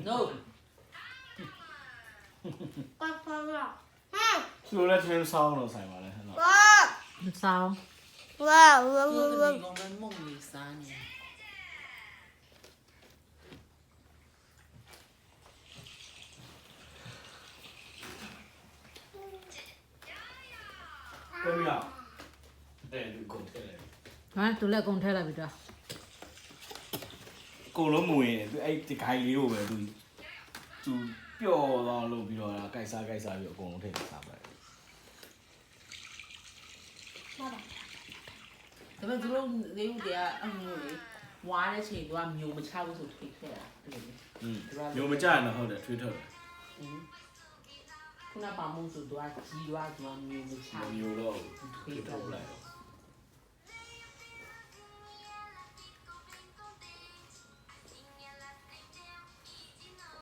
no ก็พอละ သူလည်းထင်းဆောင်းလို့ဆိုင်ပါလေဟဲ့နော် ว้า ဆောင်း ว้าวว้าว 做的 ว้าว 你我们梦里3年 ကိုမရတဲ့ဒီကုန်ထဲလေ ဟမ်သူလည်းကုန်ထဲလိုက်ပြီတော့ ကိုလုံးမဝင်သူအဲ့ဒီခိုင်လေးကိုပဲသူပျော့သွားလို့ပြီးတော့ကြိုက်စားပြီးအကုန်လုံးထည့်စားပါ ဒါပေမဲ့သူတို့လေးဦးတည်းကအမျိုးလေးဝါတဲ့ချိန်သူကမျိုးမချဘူးဆိုထိခဲ့တာအဲ့လို မျိုးမကြရင်တော့ဟုတ်တယ်ထွေးထုတ်တယ် ခုနပါမို့ဆိုသူကကြီးသွားသူကမျိုးမချ မျိုးတော့ ထိ ထွေး တော့ ထုတ်လိုက်